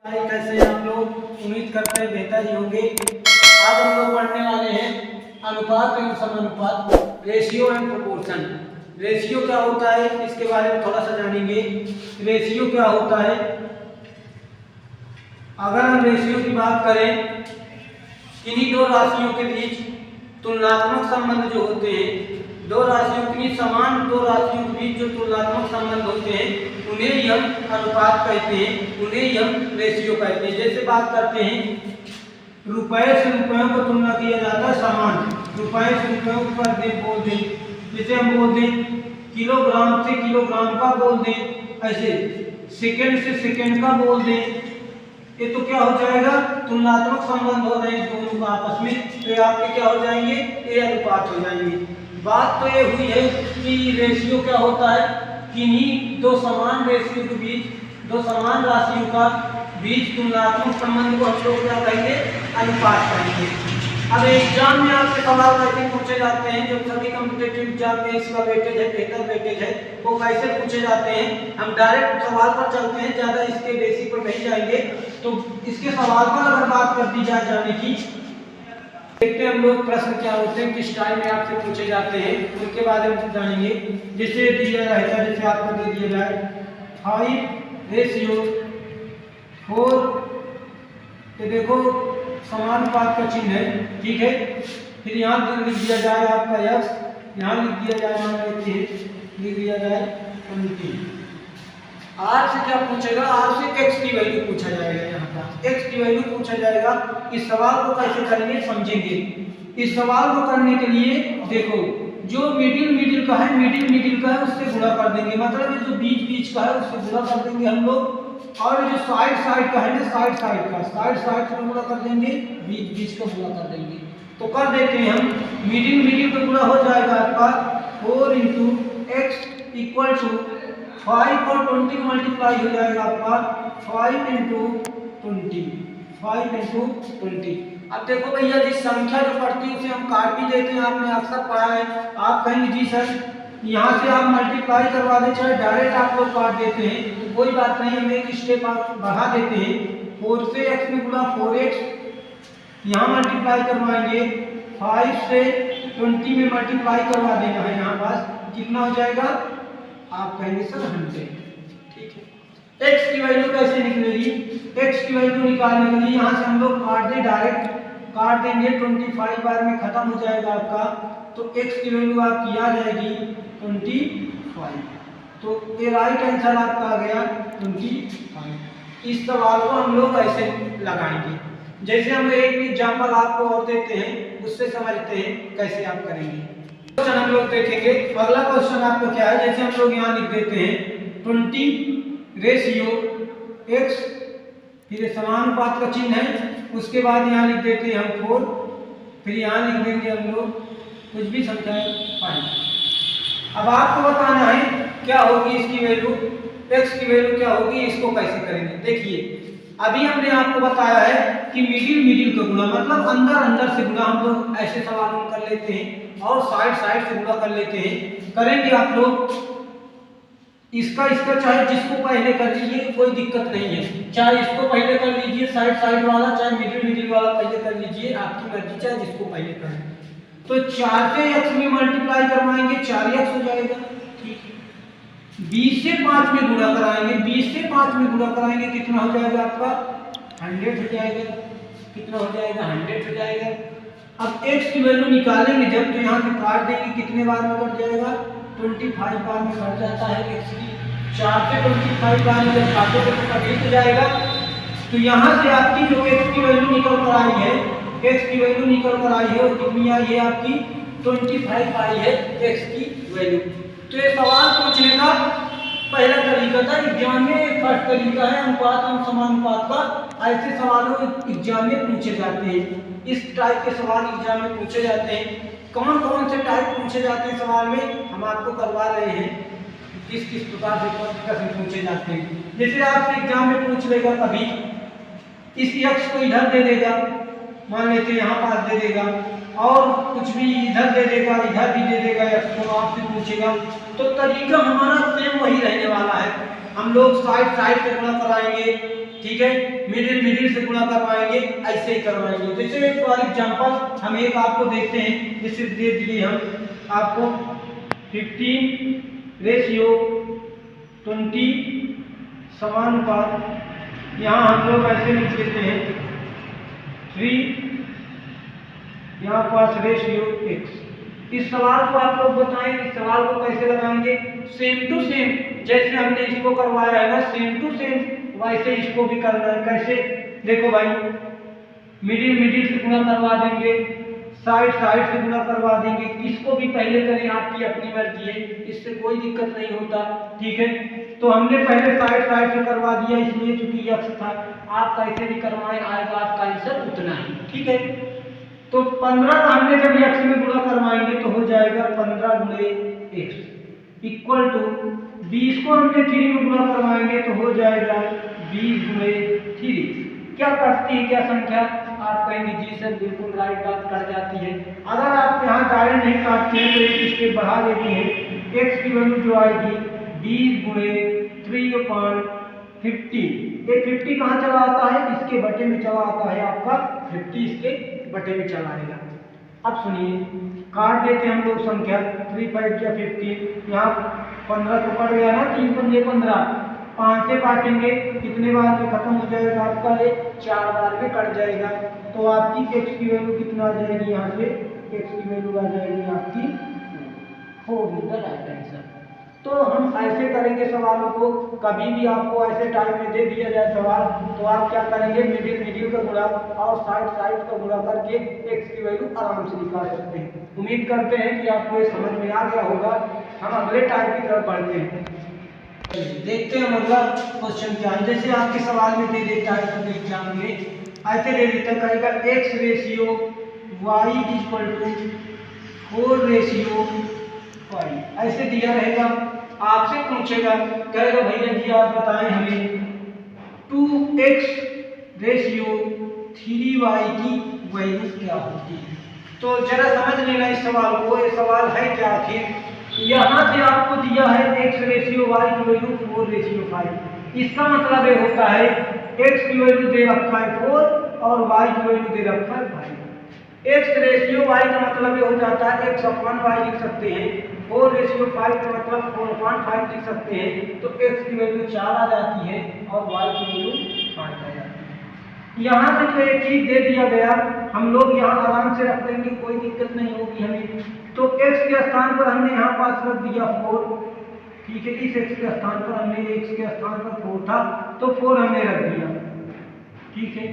हाय, कैसे हैं आप लोग। उम्मीद करते हैं बेहतर ही होंगे। आज हम लोग पढ़ने वाले हैं अनुपात एवं समानुपात, रेशियो एंड प्रोपोर्शन। रेशियो क्या होता है इसके बारे में थोड़ा सा जानेंगे। रेशियो क्या होता है, अगर हम रेशियो की बात करें, इन्हीं दो राशियों के बीच तुलनात्मक संबंध जो होते हैं, दो राशियों के समान दो राशियों के बीच जो तुलनात्मक संबंध होते हैं उन्हें हम अनुपात कहते हैं, उन्हें हम रेशियो कहते हैं। जैसे बात करते हैं, रुपए से रुपयों को तुलना किया जाता है समान, रुपए से रुपयों को कर दे बोल दें, जैसे हम बोल दें किलोग्राम से किलोग्राम का बोल दें, ऐसे सेकंड से सेकंड का बोल दें, ये तो क्या हो जाएगा, तुलनात्मक संबंध हो रहे हैं दोनों का आपस में, तो ये आपके क्या हो जाएंगे, ये अनुपात हो जाएंगे। बात तो ये हुई है कि रेशियो क्या होता है, किन्हीं दो समान रेशियो के बीच, दो समान राशियों का बीच तुलनात्मक संबंध को हम लोग क्या कहेंगे, अनुपात कहेंगे। अब एग्जाम में आपसे सवाल कैसे पूछे जाते हैं, जो सभी कॉम्पिटिटिव एग्जाम में इसका वेटेज है, बेहतर वेटेज है, वो कैसे पूछे जाते हैं। हम डायरेक्ट सवाल पर चलते हैं, ज़्यादा इसके बेसिक पर नहीं जाएंगे। तो इसके सवाल पर अगर बात कर दी जाए जाने की, देखते हैं हम लोग प्रश्न क्या होते हैं, किस टाइम में आपसे पूछे जाते हैं, उनके बारे में जानेंगे। जैसे दिया रहेगा, जैसे आपको दे दिया जाए 5:4, ये देखो समानुपात का चिन्ह है, ठीक है। फिर यहाँ लिख दिया जाए आपका यक्स, यहाँ लिख दिया जाए, मान लेते हैं लिख दिया जाए 20। आर से क्या पूछेगा, आर से एक्स की वैल्यू पूछा जाएगा, यहाँ पर एक्स की वैल्यू पूछा जाएगा। इस सवाल को कैसे करेंगे समझेंगे। इस सवाल को करने के लिए देखो, जो मिडिल का है, मिडिल का है उससे गुणा कर देंगे, मतलब ये जो बीच का है उससे गुणा कर देंगे हम लोग, और जो साइड का है ना, साइड से गुणा कर देंगे, बीच का गुणा कर देंगे। तो कर देते हैं हम, मिडिल का गुणा हो जाएगा आपका 4 × x = 5 और 20 का मल्टीप्लाई हो जाएगा आपका 5 × 20। अब देखो भैया, जिस संख्या जो पड़ती है उसे हम काट भी देते हैं, आपने अक्सर पढ़ा है। आप कहेंगे जी सर यहाँ से आप मल्टीप्लाई करवा दें, चाहे डायरेक्ट आप लोग काट देते हैं, तो कोई बात नहीं, हम एक स्टेप बढ़ा देते हैं। 4 से x में गुणा 4x, यहाँ मल्टीप्लाई करवाएंगे, 5 से 20 में मल्टीप्लाई करवा देना है, यहाँ पास कितना हो जाएगा, आप कहेंगे सर 100, ठीक है। x की वैल्यू कैसे निकलेगी, x की वैल्यू निकालने के लिए यहाँ से हम लोग काट दें, डायरेक्ट काट देंगे, 25 बार में खत्म हो जाएगा आपका, तो x की वैल्यू आपकी आ जाएगी 25। तो ये राइट आंसर आपका आ गया 25। इस सवाल को हम लोग ऐसे लगाएंगे। जैसे हम एक एग्जाम्पल आपको और देते हैं, उससे समझते हैं कैसे आप करेंगे। क्वेश्चन हम लोग देखेंगे। अगला क्वेश्चन आपका क्या है, जैसे हम लोग यहाँ लिख देते हैं 20:x, फिर समानुपात का चिन्ह है, उसके बाद यहाँ लिख देते हैं हम 4, फिर यहाँ लिख देंगे हम लोग कुछ भी संख्या 5। अब आपको बताना है क्या होगी इसकी वैल्यू, x की वैल्यू क्या होगी, इसको कैसे करेंगे। देखिए, अभी हमने आपको बताया है कि मिडिल का गुणा, मतलब अंदर से गुणा, हम लोग ऐसे सवाल में कर लेते हैं, और साइड से गुणा कर लेते हैं। करेंगे आप लोग इसका चाहे जिसको पहले कर लीजिए, कोई दिक्कत नहीं है, चाहे इसको पहले कर लीजिए साइड वाला, चाहे मिडिल वाला पहले कर लीजिए, आपकी मर्जी, चाहे जिसको पहले करें। तो 4 से x में मल्टीप्लाई करवाएंगे, 4x हो जाएगा, ठीक है। 20 से 5 में गुणा कराएंगे, 20 से 5 में गुणा कराएंगे, कितना हो जाएगा आपका 100 हो जाएगा, कितना हो जाएगा 100 हो जाएगा। अब x की वैल्यू निकालेंगे जब, तो यहाँ से काट देंगे, कितने बार में कट जाएगा, 25 बार में कट जाता है x की। 4 से 25 बार में जब काटोगे तो कट हो जाएगा। तो यहाँ से आपकी जो x की वैल्यू निकल कर आई है, x की वैल्यू निकल कर आई है, और कितनी आई है आपकी 25 आई है x की वैल्यू। तो ये सवाल पूछने का पहला तरीका था एग्जाम में, फर्स्ट तरीका है अनुपात और समानुपात का। ऐसे सवालों एग्जाम में पूछे जाते हैं, इस टाइप के सवाल एग्जाम में पूछे जाते हैं। कौन से टाइप पूछे जाते हैं सवाल में, हम आपको करवा रहे हैं, किस प्रकार से प्रश्न पूछे जाते हैं। जैसे आपसे एग्जाम में पूछ लेगा, कभी इस x को इधर दे देगा, मान लेते हैं यहाँ पास दे देगा, और कुछ भी इधर दे देगा, इधर भी दे देगा, x को आपसे पूछेगा, तो तरीका हमारा सेम वही रहने वाला है। हम लोग साइड साइड से गुणा कराएंगे, ठीक है, मिडिल मिडिल से गुणा करवाएंगे, ऐसे ही करवाएंगे। जैसे फॉर एग्जांपल हम एक आपको देखते हैं, जैसे दे दिए हम आपको 15:20 समानुपात, यहाँ हम लोग ऐसे लिख देते हैं 3 यहाँ पास रेशियो x। इस सवाल को आप लोग बताएं, इस सवाल को कैसे लगाएंगे? सेम टू सेम, जैसे हमने इसको करवाया है ना, सेम टू सेम वैसे इसको भी करना है। कैसे? देखो भाई, मिडिल मिडिल से गुणा करवा देंगे, साइड साइड से गुणा करवा देंगे। किसको भी पहले करें, आपकी अपनी मर्जी है, इससे कोई दिक्कत नहीं होता, ठीक है। तो हमने पहले साइड साइड से करवा दिया, इसलिए चूंकि x था। आप कैसे भी करवाएं, आएगा आपका आंसर उतना ही, ठीक है। तो 15 का हमने जब x में गुणा करवाएंगे तो हो जाएगा 15 गुणे x इक्वल टू 20 को हमने 3 में गुणा करवाएंगे तो हो जाएगा 20 गुणे 3। क्या कटती है क्या संख्या? आप कहेंगे जी सर बिल्कुल राइट बात, कट जाती है। अगर आप यहाँ डायरेक्ट नहीं काटते हैं तो एक स्टेप बढ़ा देते हैं, x की वैल्यू जो आएगी 20 गुणे 3/50। ये 50 कहाँ चला आता है? इसके बटे में चला आता है, आपका 50 इसके बटे में चला आएगा। अब सुनिए, काट देते हम लोग संख्या, 3 5 या 15, यहाँ 15 तो कट गया ना, 3 पंजे 15, 5 से काटेंगे, कितने बार में खत्म हो जाएगा आपका? ये 4 बार में कट जाएगा। तो आपकी x की वैल्यू कितना आ जाएगी? यहाँ से x की वैल्यू आ जाएगी आपकी 4 इज द राइट आंसर। तो हम ऐसे करेंगे सवालों को, कभी भी आपको ऐसे टाइम में दे दिया जाए सवाल तो आप क्या करेंगे? मिडिल मिडिल का गुणा और साइड साइड का गुणा करके x की वैल्यू आराम से निकाल सकते हैं। उम्मीद करते हैं कि आपको ये समझ में आ गया होगा। हम अगले टाइप की तरफ बढ़ते हैं, देखते हैं अगला क्वेश्चन क्या है। जैसे आपके सवाल में दे देता है एग्जाम में, ऐसे दे देता है, कहेगा x ratio y equal to 4 ratio 5, ऐसे दिया रहेगा। आपसे पूछेगा, कहेगा भैया जी आप बताएं हमें 2x रेशियो 3y की वैल्यू क्या होती है। तो जरा समझ लेना इस सवाल को, ये सवाल है क्या आखिर। यहाँ से आपको दिया है x रेशियो y की वैल्यू 4 रेशियो 5। इसका मतलब ये होता है x की वैल्यू दे रखा है 4 और y की वैल्यू दे रखा है 5। x रेशियो y का मतलब ये हो जाता है x अपॉन y लिख सकते हैं, 4 रेशियो 5 का मतलब 4/5 लिख सकते हैं। तो x की वैल्यू 4 आ जाती है और y की वैल्यू 5 आ जाती है। यहाँ से जो एक चीज दे दिया गया, हम लोग यहाँ आराम से रख देंगे, कोई दिक्कत नहीं होगी हमें। तो x के स्थान पर हमने यहाँ पास रख दिया 4, ठीक है। इस x के स्थान पर हमने, x के स्थान पर 4 था तो 4 हमने रख दिया, ठीक है।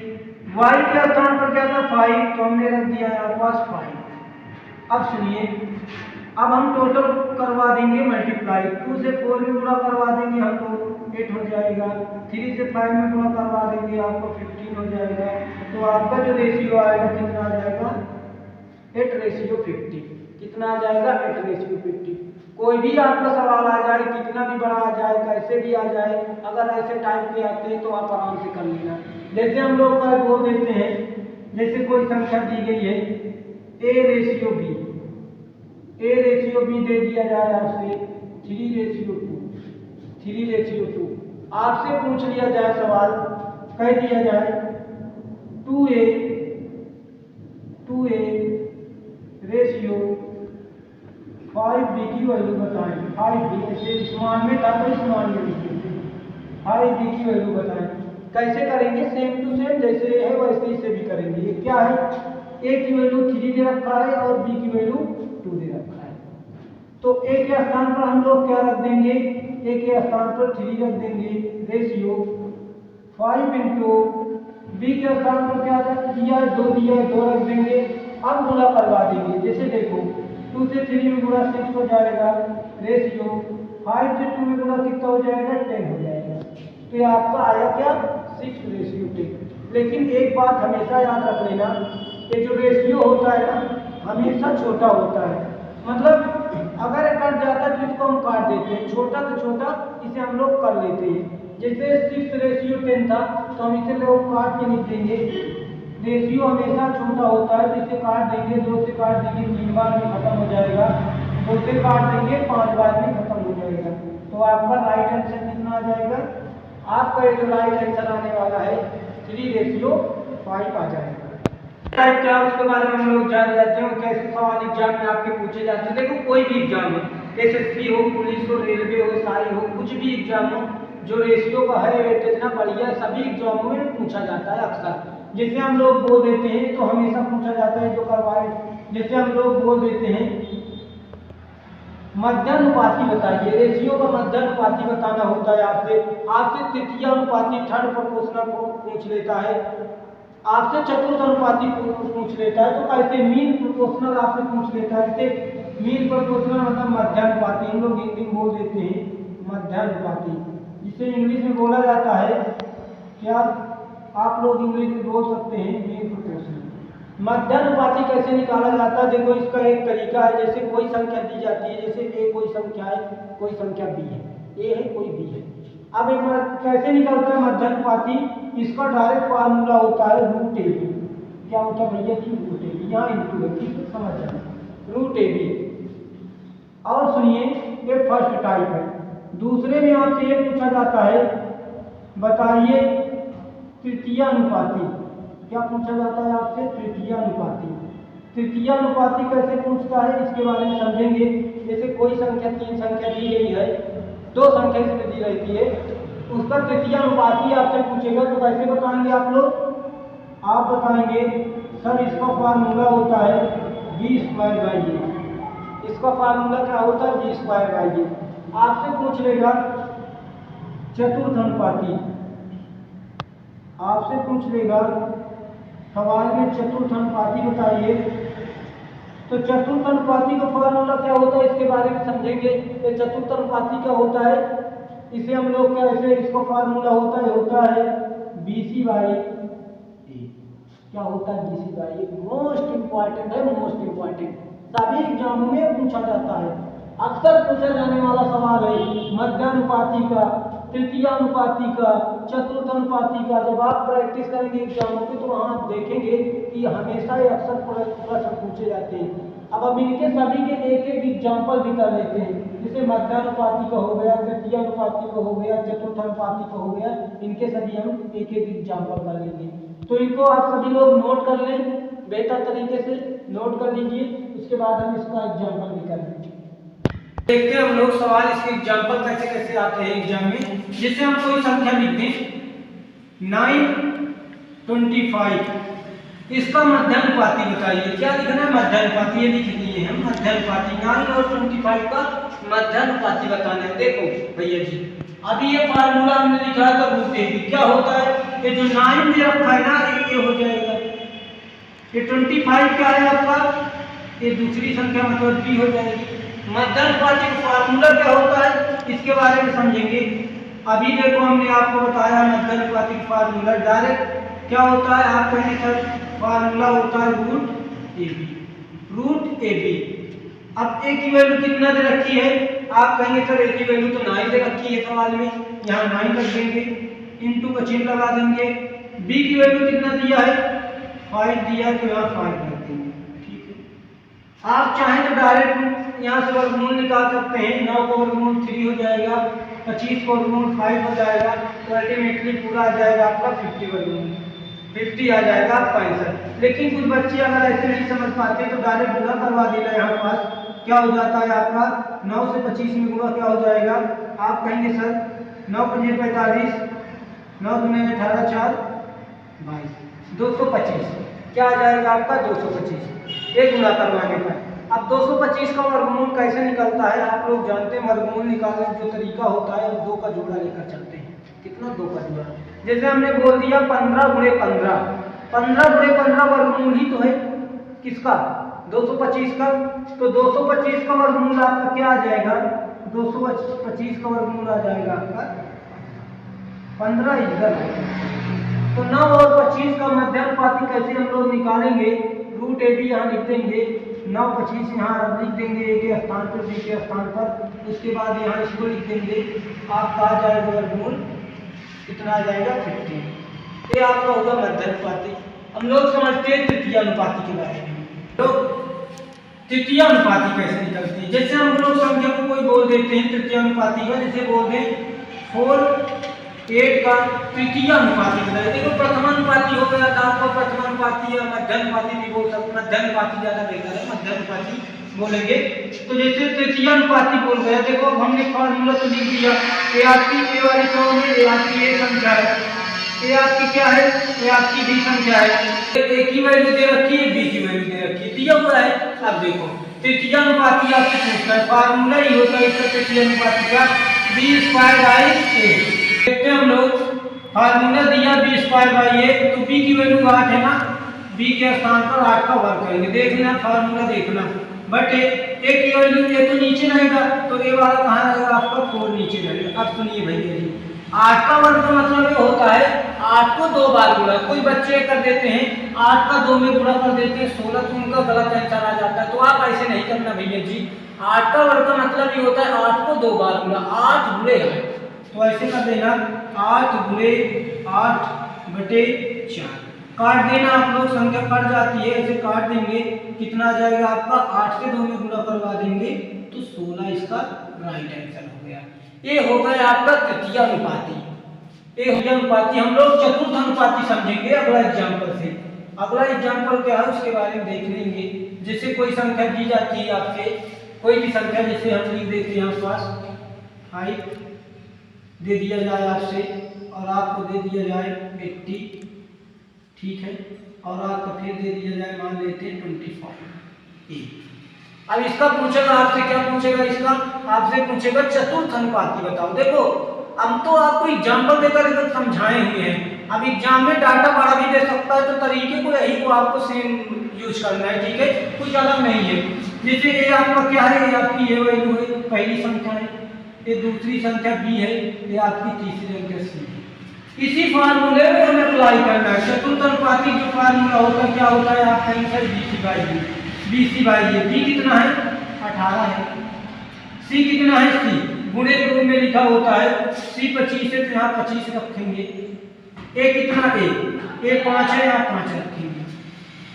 y के स्थान पर क्या था? 5, तो हमने रख दिया यहाँ पास 5। अब सुनिए, अब हम टोटल करवा देंगे मल्टीप्लाई, 2 से 4 में गुणा करवा देंगे हमको 8 हो जाएगा, 3 से 5 में गुणा करवा देंगे आपको 15 हो जाएगा। तो आपका जो रेशियो आएगा कितना आ जाएगा? 8 रेशियो 50। कितना आ जाएगा? 8 रेशियो 50। कोई भी आपका सवाल आ जाए, कितना भी बड़ा आ जाए, कैसे भी आ जाए, अगर ऐसे टाइप के आते हैं तो आप आराम से कर लेना। जैसे हम लोग का वो देते हैं, जैसे कोई संख्या दी गई है a ratio b, a ratio b दे दिया जाए आपसे 3 रेशियो 2, 3 रेशियो 2। आपसे पूछ लिया जाए सवाल, कह दिया जाए 2a रेशियो 5b की वैल्यू बताएं। 5b ऐसे स्मॉल में था तो स्मॉल में लिखेंगे, 5b की वैल्यू बताएं। कैसे करेंगे? सेम टू सेम, जैसे है वैसे इसे भी करेंगे। ये क्या है? a की वैल्यू 3 दे रखा है और b की वैल्यू 2 दे रखा है। तो a के स्थान पर हम लोग क्या रख देंगे? a के स्थान पर 3 रख देंगे रेशियो 5 इंटू b के स्थान पर क्या दिया है? 2 दिया है, 2 रख देंगे। अब गुणा करवा देंगे, जैसे देखो 2 से 3 में गुणा 6 हो जाएगा, रेशियो 5 से 2 में गुणा कितना हो जाएगा? 10 हो जाएगा। तो ये आपका आया क्या? 6 रेशियो 10। लेकिन एक बात हमेशा याद रख लेना, ये जो रेशियो होता है ना हमेशा छोटा होता है। मतलब अगर कट जाता है तो इसको हम काट देते हैं, छोटा से छोटा इसे हम लोग कर लेते हैं। जैसे 6 रेशियो 10 था तो हम इसे लोग काट के लिख देंगे। रेशियो हमेशा छोटा होता है तो इसे काट देंगे, 2 से काट देंगे 3 बार में खत्म हो जाएगा, 2 से काट देंगे 5 बार में खत्म तो आपका राइट आंसर कितना आ जाएगा? आपका ये जो राइट आंसर आने वाला है 3:5 आ जाएगा। टाइप क्या उसके बारे में हम लोग जान जाते हैं, कैसे सवाल एग्जाम में आपके पूछे जाते हैं। देखो कोई भी एग्जाम हो, एसएससी हो, पुलिस हो, रेलवे हो, साई हो, कुछ भी एग्जाम हो, जो रेशियो का है वेटेज ना बढ़िया, सभी एग्जामों में पूछा जाता है अक्सर। जैसे हम लोग बोल देते हैं तो हमेशा पूछा जाता है जो करवाए, जैसे हम लोग बोल देते हैं मध्यानुपाती बताइए, रेशियो का मध्यानुपाती बताना होता है आपसे तृतीयानुपाती थर्ड प्रोपोर्शनल पूछ लेता है, आपसे चतुर्थानुपाती पूछ लेता है, तो ऐसे मीन प्रोपोर्शनल आपसे पूछ लेता है। जैसे मीन प्रोपोर्शनल मतलब मध्यानुपाती, हम लोग हिंदी में बोल देते हैं मध्यानुपाती, जिसे इंग्लिश में बोला जाता है क्या, आप लोग इंग्लिश में बोल सकते हैं मीन प्रोपोर्शनल। मध्यानुपाती कैसे निकाला जाता है? देखो इसका एक तरीका है, जैसे कोई संख्या दी जाती है, जैसे ए कोई संख्या है, कोई संख्या बी है, ए है कोई बी है। अब एक कैसे निकलता है मध्यानुपाती? इसका डायरेक्ट फार्मूला होता है रूट ए बी। क्या होता है भैया जी? रूट ए बी, यहाँ इंटू है, ठीक है समझ जाए, रूट ए बी। और सुनिए ये फर्स्ट टाइप है। दूसरे में आपसे ये पूछा जाता है बताइए तृतीयानुपाती, क्या पूछा जाता है आपसे? तृतीयानुपाती। तृतीयानुपाती कैसे पूछता है इसके बारे में समझेंगे। जैसे कोई संख्या, तीन संख्या दी गई है, दो संख्या इसमें दी रहती है, उसका तृतीयानुपाती आपसे पूछेगा तो कैसे बताएंगे आप लोग? आप बताएंगे सर इसका फार्मूला होता है b²/a। इसका फार्मूला क्या होता है? b²/a। आपसे पूछ लेगा चतुर्थानुपाती, आपसे पूछ लेगा सवाल में चतुर्थानुपाती बताइए, तो चतुर्थानुपाती का फार्मूला क्या होता है इसके बारे में समझेंगे। ये चतुर्थानुपाती क्या होता है, इसे हम लोग कैसे, इसका फार्मूला होता है BC/A। क्या होता है BC/A? मोस्ट इंपॉर्टेंट है, मोस्ट इंपॉर्टेंट, सभी एग्जामों में पूछा जाता है, अक्सर पूछा जाने वाला सवाल है मध्यानुपाती का, तृतीयानुपाती का, चतुर्थानुपाती का। जब आप प्रैक्टिस करेंगे एग्जामों की तो वहाँ आप देखेंगे कि हमेशा ही अक्सर प्रश्न पूछे जाते हैं। अब इनके सभी के एक एक एग्जाम्पल भी कर लेते हैं, जैसे मध्यानुपाती का हो गया, तृतीयानुपाती का हो गया, चतुर्थानुपाती का हो गया, इनके सभी हम एक एक एग्जाम्पल कर लेंगे। तो इनको आप सभी लोग नोट कर लें, बेहतर तरीके से नोट कर लीजिए, उसके बाद हम इसका एग्जाम्पल भी कर लेंगे। देखते हैं हम लोग सवाल, इसके एग्जाम्पल कैसे कैसे आते हैं एग्जाम में। जैसे हम कोई संख्या लिख दें 925, इसका मध्यानुपाती बताइए। क्या लिखना है? मध्यानुपाती, ये लिख लिए हम मध्यानुपाती। 9 और 25 का मध्यानुपाती बताना है। देखो भैया जी अभी ये फार्मूला हमने लिखा है तो रूट ए बी क्या होता है, ये जो 9 दे रखा है ना ये हो जाएगा, ये 25 क्या है आपका, ये दूसरी संख्या मतलब बी हो जाएगी। मध्यानुपाती का फार्मूला क्या होता है इसके बारे में समझेंगे। अभी देखो हमने आपको बताया मध्यानुपाती का फार्मूला डायरेक्ट क्या होता है, आप कहेंगे सर फार्मूला होता है root A B, root A B. अब ए की वैल्यू कितना दे रखी है, आप कहेंगे सर ए की वैल्यू तो 9 दे रखी है सवाल में, यहाँ 9 रख देंगे, इंटू का चिन्ह लगा देंगे। बी की वैल्यू कितना दिया है, 5 दिया है तो यहाँ 5 रख देंगे, ठीक है। आप चाहें तो डायरेक्ट यहाँ से वर्गमूल निकाल सकते हैं, 9 का वर्गमूल 3 हो जाएगा, 25 का वर्गमूल 5 हो जाएगा, तो अल्टीमेटली पूरा आ जाएगा आपका 50 वर्गमूल, 50 आ जाएगा आपका आंसर। लेकिन कुछ बच्चे अगर ऐसे नहीं समझ पाते तो डायरेक्ट गुणा करवा देना, यहाँ पास क्या हो जाता है आपका 9 से 25 में गुणा क्या हो जाएगा, आप कहेंगे सर 9 पंजे 45, 9 दूने 18, 4 22, 225 क्या आ जाएगा आपका 225 एक गुणा करवाने पर। अब 225 का वर्गमूल कैसे निकलता है आप लोग जानते हैं, वर्गमूल निकालने का जो तरीका होता है 2 का जोड़ा लेकर चलते हैं। कितना 2 का जोड़ा, जैसे हमने बोल दिया 15 गुणे 15, 15 गुणे 15 वर्गमूल ही तो है किसका 225 का, तो 225 का वर्गमूल आपका क्या आ जाएगा, 225 का वर्गमूल आ जाएगा आपका 15 इधर। तो 9 और 25 का मध्यानुपाती कैसे हम लोग निकालेंगे, रूट ए बी यहाँ लिख देंगे, 9 25 यहाँ लिख देंगे ए के स्थान पर, बी के स्थान पर, उसके बाद यहाँ इसको लिख देंगे, आपका आ जाएगा वर्गमूल कितना आ जाएगा 50। ये आपका होगा मध्यानुपाती। हम लोग समझते हैं तृतीयानुपाती के बारे में। तो तृतीय अनुपाती कैसे निकलती है। जैसे हम लोग संख्या को कोई बोल देते हैं तृतीय अनुपाती का, जैसे बोल दें 4:8 का तृतीय अनुपाती बताइए। देखो प्रथम अनुपाती हो गया था, आपको प्रथम अनुपाती या मध्य अनुपाती भी बोल सकते, मध्य अनुपाती ज्यादा बेहतर है, मध्य अनुपाती बोलेंगे। तो जैसे तृतीय अनुपाती बोल गया, देखो हमने फॉर्मूला तो लिख दिया, ए आपकी ए वाली कौन है, ए आपकी ए संख्या है, ए आपकी क्या है, ए आपकी बी संख्या है, ए की वैल्यू दे रखी है, बी की वैल्यू दे रखी है, दिया हुआ है। अब देखो तृतीय अनुपाती आपसे पूछता है, फार्मूला ही होता है इसका तृतीय अनुपाती का b²/a। देखते हैं हम लोग, फार्मूला दिया b²/a, तो b की वैल्यू 8 है ना, b के स्थान पर 8 का वर्ग करेंगे। देखना फार्मूला देखना, बट ए की वैल्यू ए तो नीचे रहेगा, तो ए वाला कहाँ रहेगा आपका 4 नीचे रहेगा। अब सुनिए भैया जी, 8 का वर्ग का मतलब ये होता है 8 को 2 बार गुणा। कोई बच्चे कर देते हैं 8 का 2 में गुणा कर देते हैं 16, तो उनका गलत आंसर आ जाता है। तो आप ऐसे नहीं करना भैया जी, 8 का वर्ग का मतलब ये होता है 8 को 2 बार गुणा, 8 गुणे 8। तो ऐसे कर देना 8 गुणे 8/4, काट देना आप लोग, संख्या कट जाती है, ऐसे काट देंगे, कितना आ जाएगा आपका 8 से 2 में गुणा करवा देंगे तो 16 इसका राइट आंसर हो गया। ये हो गया आपका तृतीय अनुपाती। ये अनुपाती हम लोग चतुर्थ अनुपाती समझेंगे अगला एग्जाम्पल से। अगला एग्जाम्पल क्या है उसके बारे में देख लेंगे। जैसे कोई संख्या दी जाती है आपसे, कोई भी संख्या, जैसे हम लिख देते हैं यहाँ पास 5 दे दिया जाए आपसे, और आपको दे दिया जाए 80, ठीक है, और आपको फिर दे दिया जाए मान लेते हैं 25। अब इसका पूछेगा आपसे, क्या पूछेगा इसका, आपसे पूछेगा चतुर्थ अनुपाती बताओ। देखो हम तो आपको एग्जाम्पल देकर एकदम समझाए हुए हैं, अब एग्जाम में डाटा बड़ा भी दे सकता है, तो तरीके को यही को आपको सेम यूज करना है, ठीक है, कुछ अलग नहीं है। जैसे ये आपका क्या है, ये आपकी ये वैल्यू है, पहली संख्या है, ये दूसरी संख्या बी है, ये आपकी तीसरी संख्या सी है। इसी फार्मूले में हमें अप्लाई करना है। चतुर्थ अनुपाती जो फार्मूला होता है क्या होता है, आपका आंसर BC/A। बी कितना है 18 है, सी कितना है सी, गुणे के रूप में लिखा होता है, सी 25 है तो यहाँ 25 रखेंगे। ए कितना ए 5 है, यहाँ 5 रखेंगे।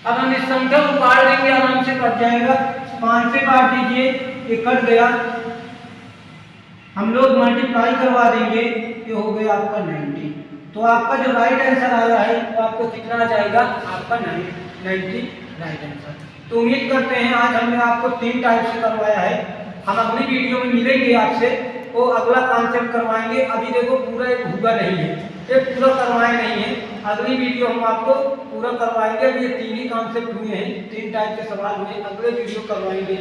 अब हम इस संख्या को काट देंगे, आराम से कट जाएगा, 5 से काट दीजिए, ये कट गया, हम लोग मल्टीप्लाई करवा देंगे, ये हो गया आपका 90। तो आपका जो राइट आंसर आया है वो आपको कितना आ जाएगा, आपका 90 राइट आंसर। तो उम्मीद करते हैं आज हमने आपको 3 टाइप से करवाया है। हम अगली वीडियो में मिलेंगे आपसे, वो अगला कॉन्सेप्ट करवाएंगे। अभी देखो पूरा एक हुआ नहीं है, ये पूरा करवाए नहीं है, अगली वीडियो हम आपको पूरा करवाएंगे। अभी ये 3 ही कॉन्सेप्ट हुए हैं, 3 टाइप के सवाल हुए, अगले वीडियो करवाएंगे।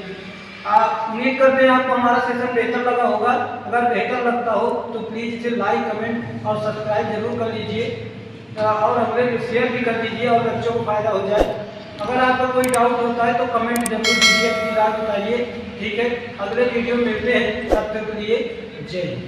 उम्मीद करते हैं आपको हमारा सेशन बेहतर लगा होगा। अगर बेहतर लगता हो तो प्लीज़ इसे लाइक, कमेंट और सब्सक्राइब जरूर कर लीजिए, और अगले शेयर भी कर दीजिए, और बच्चों को फायदा हो जाए। अगर आपका कोई डाउट होता है तो कमेंट जरूर कीजिए, अपनी राय बताइए, ठीक है। अगले वीडियो में मिलते हैं, तब तक के लिए जय हिंद।